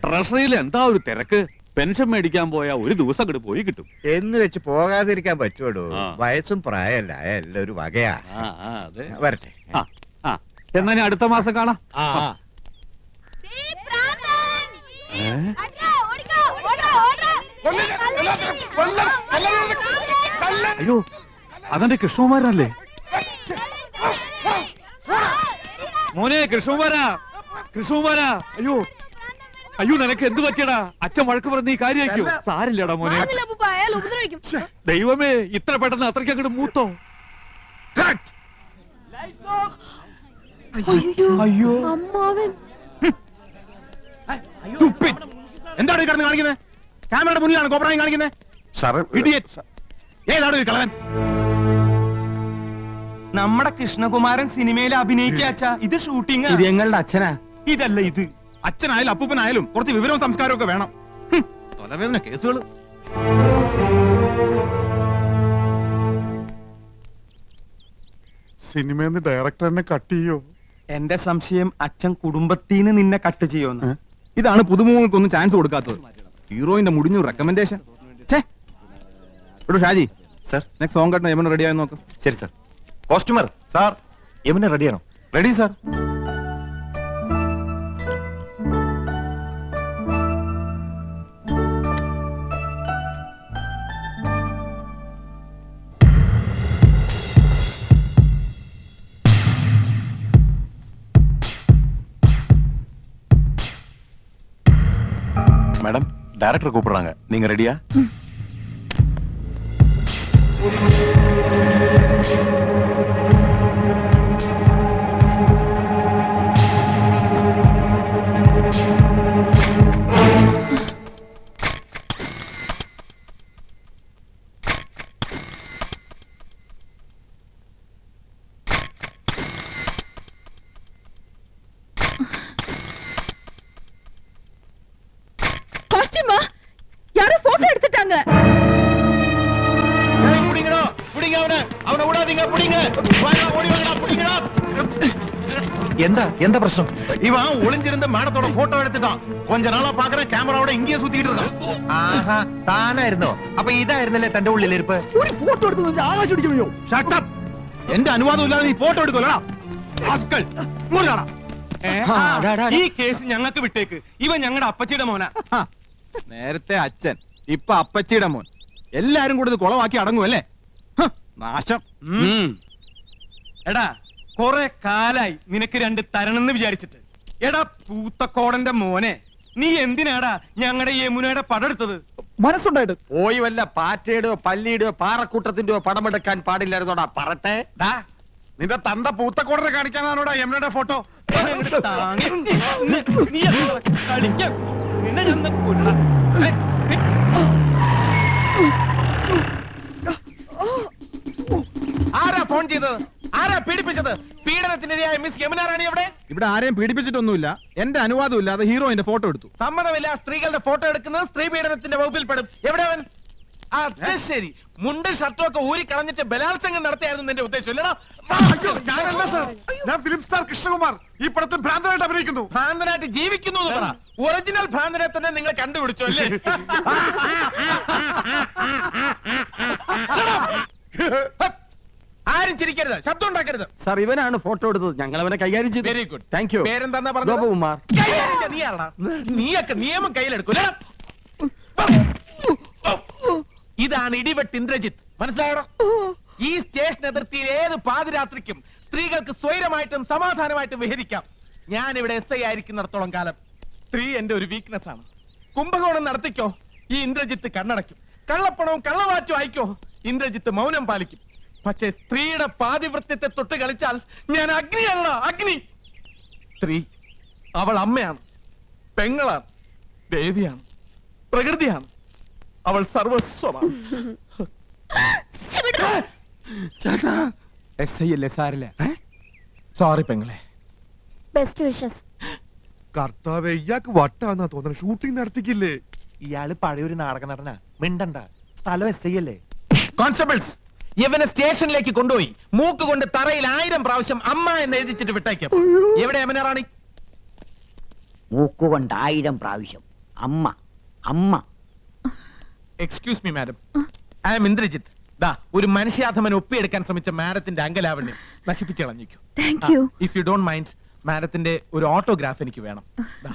ട്രഷറിയിൽ എന്താ ഒരു തിരക്ക്. പെൻഷൻ മേടിക്കാൻ പോയാ ഒരു ദിവസം അങ്ങോട്ട് പോയി കിട്ടും. എന്ന് വെച്ച് പോകാതിരിക്കാൻ പറ്റുമോ? വയസ്സും പ്രായമല്ല, എല്ലാം ഒരു വകയാ. വരട്ടെ. എന്നാ ഞാൻ അടുത്ത മാസം കാണാം. അയ്യോ, അതെന്റെ കൃഷ്ണകുമാരനല്ലേ? മോനെ കൃഷ്ണകുമാരാ, കൃഷ്ണകുമാരാ. അയ്യോ അയ്യോ, നിനക്ക് എന്ത് പറ്റിയടാ? അച്ഛൻ വഴക്ക് പറഞ്ഞ ഈ കാര്യമായിരിക്കും. സാരില്ലടാ മോനെ. ദൈവമേ, ഇത്ര പെട്ടെന്ന് അത്രയ്ക്ക് അങ്ങോട്ട് മൂത്തോ? അയ്യോ, എന്താണ് കിടന്ന് കാണിക്കുന്നത്? ക്യാമറയുടെ മുന്നിലാണ് കോപ്രായം കാണിക്കുന്നത്. ഏതാണ് കളവൻ? നമ്മുടെ കൃഷ്ണകുമാരൻ സിനിമയിൽ അഭിനയിക്കാച്ച. ഇത് ഷൂട്ടിംഗ്. ഇത് ഞങ്ങളുടെ അച്ഛനാ. ഇതല്ല ഇത്. അച്ഛനായാലും അപ്പൂപ്പനായാലും കുറച്ച് വിവരവും സംസ്കാരവും ഒക്കെ വേണം. തലവേദന കേസുകൾ. സിനിമന്ന് ഡയറക്ടർ എന്നെ കട്ട് ചെയ്യോ? എന്റെ സംശയം അച്ഛൻ കുടുംബത്തിന് നിന്നെ കട്ട് ചെയ്യുമെന്ന്. ഇതാണ് പുതുമുഖങ്ങൾക്കൊന്നും ചാൻസ് കൊടുക്കാത്തത്. ഹീറോയിന്റെ മുടിഞ്ഞു recommendation. Shaji sir, next song കട്ടിന് യമന റെഡി ആയി നോക്ക്. ശരി സർ. കോസ്റ്റ്യൂമർ സാർ, യമന റെഡിയാണോ? Ready sir. மேடம், டைரக்டர் கூப்பிடுறாங்க. நீங்க ரெடியா? யாரோ போட்டோ எடுத்துட்டாங்க. புடிங்கடா, புடிங்க அவனை. அவனை விடாதீங்க, புடிங்க. வாடா, ஓடி வாடா, புடிங்கடா. எந்த பிரச்சனை? இவன் ஒளிஞ்சிருந்த மேடத்தோட போட்டோ எடுத்துட்டான். கொஞ்ச நாளா பாக்குறேன் கேமராவோட இங்கேயே சுத்திட்டு இருக்கான். ആഹാ, താനായിരുന്നോ? അപ്പൊ ഇതായിരുന്നല്ലേ തന്റെ ഉള്ളിലിരിപ്പ്? ഒരു ഫോട്ടോ എടുത്ത് ആകാശം അടിക്കണോ? Shut up. എന്റെ അനുവാദം ഇല്ലാതെ നീ ഫോട്ടോ എടുക്കോലടാ. ആസ്കൽ. ഇങ്ങോട്ട് കാണാ. ഈ കേസ് ഞങ്ങൾക്ക് വിട്ടേക്ക്. ഇവൻ ഞങ്ങളുടെ അപ്പച്ചിയുടെ മോനാ. നേരത്തെ അച്ഛൻ, ഇപ്പൊ അപ്പച്ചിയുടെ മോൻ. എല്ലാരും കൂടി ഇത് കുളവാക്കി അടങ്ങുമല്ലേ? നാശം. എടാ, കൊറേ കാലായി നിനക്ക് രണ്ട് തരണെന്ന് വിചാരിച്ചിട്ട്. എടാ പൂത്തക്കോടന്റെ മോനെ, നീ എന്തിനാടാ ഞങ്ങളുടെ യമുനയുടെ പടെടുത്തത്? മനസ്സുണ്ടായിട്ട് പോയി വല്ല പാറ്റയുടെയോ പല്ലിയുടെയോ പാറക്കൂട്ടത്തിന്റെയോ പടമെടുക്കാൻ പാടില്ലായിരുന്നോടാ പറട്ടെ. നിന്റെ തന്ത പൂത്തക്കോടനെ കാണിക്കാനാണോടാ യമുനയുടെ ഫോട്ടോ? ആരാ ഫോൺ ചെയ്തത്? ആരാ പീഡിപ്പിച്ചത്? പീഡനത്തിനിരയായ മിസ് യമുന റാണി എവിടെ? ഇവിടെ ആരെയും പീഡിപ്പിച്ചിട്ടൊന്നുമില്ല. എന്റെ അനുവാദം ഇല്ലാതെ ഹീറോയിന്റെ ഫോട്ടോ എടുത്തു. സമ്മതമില്ല. സ്ത്രീകളുടെ ഫോട്ടോ എടുക്കുന്നത് സ്ത്രീ പീഡനത്തിന്റെ വകുപ്പിൽ പെടും. എവിടെ അവൻ? അത് ശരി, മുണ്ടും ഷർട്ടും ഒക്കെ ഊരി കളഞ്ഞിട്ട് ബലാത്സംഗം നടത്തിയായിരുന്നു എന്റെ ഉദ്ദേശം അല്ലടാ? ഞാനല്ല സർ, ഞാൻ ഫിലിം സ്റ്റാർ കൃഷ്ണകുമാർ. ഈ പടത്തിൽ ഭ്രാന്തനായിട്ട് അഭിനയിക്കുന്നു. ഭ്രാന്തനായിട്ട് ജീവിക്കുന്നു എന്ന് പറ. ഒറിജിനൽ ഭ്രാന്തനെ തന്നെ നിങ്ങൾ കണ്ടുപിടിച്ചു അല്ലേ? ആരും ചിരിക്കരുത്, ശബ്ദം ഉണ്ടാക്കരുത്. സാർ, ഇവനാണ് ഫോട്ടോ എടുത്തത്. ഞങ്ങൾ അവനെ കൈകാര്യം ചെയ്തു. Very good. Thank you. പേരെന്താ പറഞ്ഞത്? ഗോപകുമാർ. നീയാണോ? നീയൊക്കെ നിയമം കയ്യിലെടുക്കൂല. ഇതാണ് ഇടിവെട്ട് ഇന്ദ്രജിത്ത്. മനസ്സിലായോ? ഈ സ്റ്റേഷൻ അതിർത്തിയിൽ ഏത് പാതിരാത്രിക്കും സ്ത്രീകൾക്ക് സ്വൈരമായിട്ടും സമാധാനമായിട്ടും വിഹരിക്കാം. ഞാൻ ഇവിടെ SI ആയിരിക്കുന്നിടത്തോളം കാലം സ്ത്രീ എന്റെ ഒരു വീക്ക്നെസ് ആണ്. കുംഭകോണം നടത്തിക്കോ, ഈ ഇന്ദ്രജിത്ത് കണ്ണടയ്ക്കും. കള്ളപ്പണവും കള്ളവാറ്റും അയക്കോ, ഇന്ദ്രജിത്ത് മൗനം പാലിക്കും. പക്ഷേ സ്ത്രീയുടെ പാതിവൃത്യത്തെ തൊട്ട് കളിച്ചാൽ ഞാൻ അഗ്നിയല്ല, അഗ്നി. സ്ത്രീ അവൾ അമ്മയാണ്, പെങ്ങളാണ്, ദേവിയാണ്, പ്രകൃതിയാണ്. അവൾ സർവസ്വമാണ്. ചേട്ടാ, SI അല്ലേ? സാരില്ല. സോറി പെങ്ങളെ. Best wishes. കർത്താവേ, ഇയാൾക്ക് വട്ടാന്നാ തോന്നുന്നത്. ഷൂട്ടിംഗ് നടത്തിക്കില്ലേ? ഇയാള് പഴയൊരു നാടക നടനാ. മിണ്ടണ്ട. സ്ഥലം SI അല്ലേ? കോൺസ്റ്റബിൾസ്, ഇവനെ സ്റ്റേഷനിലേക്ക് കൊണ്ടുപോയി മൂക്ക് കൊണ്ട് തറയിൽ 1000 പ്രാവശ്യം അമ്മ എന്ന് എഴുതിച്ചിട്ട് വിട്ടേക്കും. എവിടെ യമുന റാണി? മൂക്കുകൊണ്ട് 1000 പ്രാവശ്യം അമ്മ അമ്മ. Excuse me madam, I am Indrajith. ദാ ഒരു മനുഷ്യാധമൻ ഒപ്പിയെടുക്കാൻ ശ്രമിച്ച മാഡത്തിന്റെ അങ്കലാവണ്യം നശിപ്പിച്ചു കളഞ്ഞിരിക്കും. Thank you. If you don't mind, മാഡത്തിന്റെ ഒരു ഓട്ടോഗ്രാഫ് എനിക്ക് വേണം. ദാ.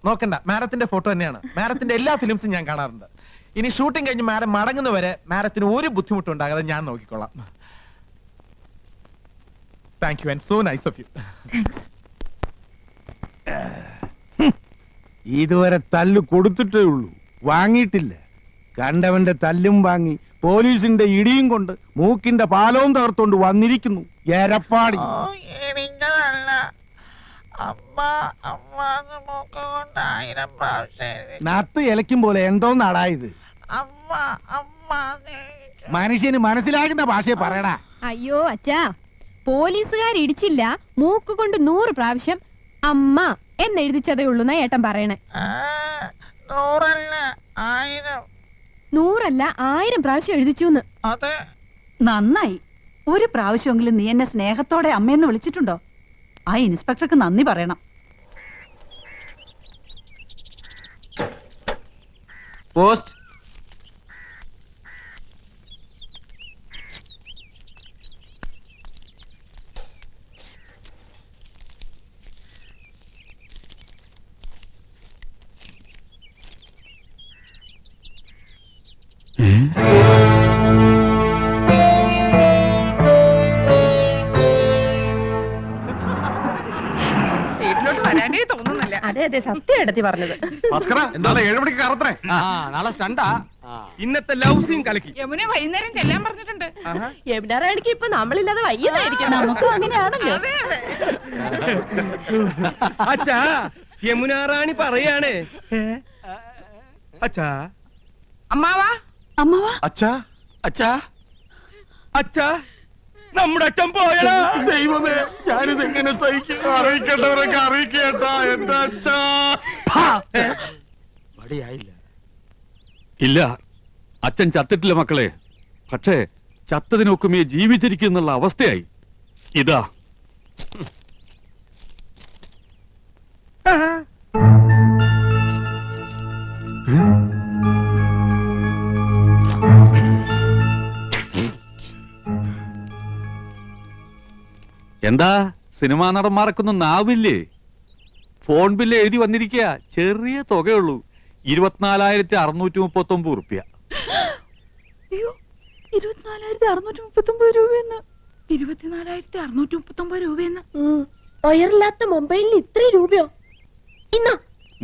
നോക്കണ്ട, മാഡത്തിന്റെ ഫോട്ടോ തന്നെയാണ്. മാഡത്തിന്റെ എല്ലാ ഫിലിംസും ഞാൻ കാണാറുണ്ട്. ഇനി ഷൂട്ടിംഗ് കഴിഞ്ഞ് മാഡം മടങ്ങുന്നവരെ മാഡത്തിന് ഒരു ബുദ്ധിമുട്ടും ഉണ്ടാകാതെ ഞാൻ നോക്കിക്കൊള്ളാം. Thank you and so nice of you. Thanks. ഇതുവരെ തല്ല് കൊടുത്തിട്ടേ ഉള്ളൂ, വാങ്ങിയിട്ടില്ല. കണ്ടവന്റെ തല്ലും വാങ്ങി പോലീസിന്റെ ഇടിയും കൊണ്ട് മൂക്കിന്റെ പാലവും തകർത്തോണ്ട് വന്നിരിക്കുന്നു എരപ്പാടി. നത്ത് ഇലയ്ക്കും പോലെ എന്തോന്നാടാ ഇത്? മനുഷ്യന് മനസ്സിലാകുന്ന ഭാഷയെ പറയടാ. അയ്യോ അച്ഛാ, പോലീസുകാർ ഇടിച്ചില്ല, മൂക്ക് കൊണ്ട് 100 പ്രാവശ്യം അമ്മ എന്നെഴുതിച്ചതേ ഉള്ളൂ എന്നാ ഏട്ടൻ പറയണേ. 100 അല്ല 1000 പ്രാവശ്യം എഴുതിച്ചു. നന്നായി. ഒരു പ്രാവശ്യമെങ്കിലും നീ എന്നെ സ്നേഹത്തോടെ അമ്മയെന്ന് വിളിച്ചിട്ടുണ്ടോ? ആ ഇൻസ്പെക്ടർക്ക് നന്ദി പറയണം. പോസ്റ്റ്. അതെ അതെ, സത്യം എടുത്തി പറഞ്ഞത്. എന്താണ് 7 മണിക്ക് കറത്രേ? നാളെ സ്റ്റണ്ടാ. ഇന്നത്തെ ലവ് സീൻ കലക്കി. യമുന വൈകുന്നേരം ചെല്ലാൻ പറഞ്ഞിട്ടുണ്ട്. യമുനാറാണിക്ക് ഇപ്പൊ നമ്മളില്ലാതെ വയ്യതായിരിക്കും. നമുക്കും അങ്ങനെയാണല്ലോ. അച്ഛാ, യമുനാറാണി പറയാണ്. അച്ഛാ, അമ്മാവാ അമ്മവാ, അച്ഛാ, അച്ഛാ, അച്ഛാ, നമ്മുടെ അച്ഛൻ പോയടാ. ദൈവമേ, ഞാനിത് എങ്ങനെ സഹിക്കും? അറിയിക്കേണ്ടവരൊക്കെ അറിയിക്കേട്ടാ എന്റെ അച്ഛാ. ഇല്ല, അച്ഛൻ ചത്തിട്ടില്ല മക്കളെ. പക്ഷേ ചത്തതിനൊക്കുമേ ജീവിച്ചിരിക്കുന്നുള്ള അവസ്ഥയായി. ഇതാ എന്താ സിനിമാ നടന്മാർക്കൊന്നും നാവില്ലേ? ഫോൺ ബില്ല് എഴുതി വന്നിരിക്കുക. ചെറിയ തുകയുള്ളൂ, 24,639 റുപ്യ. അയ്യോ, 24,639 രൂപയെന്ന്. 24,639 രൂപയെന്ന്. ഒയറില്ലാത്ത മൊബൈലിന് ഇത്രയും രൂപയോ? ഇന്നാ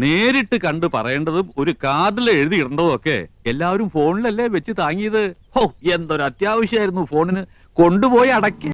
നേരിട്ട് കണ്ട് പറയേണ്ടതും ഒരു കാർഡിൽ എഴുതി ഇടേണ്ടതും ഒക്കെ എല്ലാവരും ഫോണിലല്ലേ വെച്ച് താങ്ങിയത്. ഹോ, എന്തൊരു അത്യാവശ്യമായിരുന്നു ഫോണിന്. കൊണ്ടുപോയി അടക്കി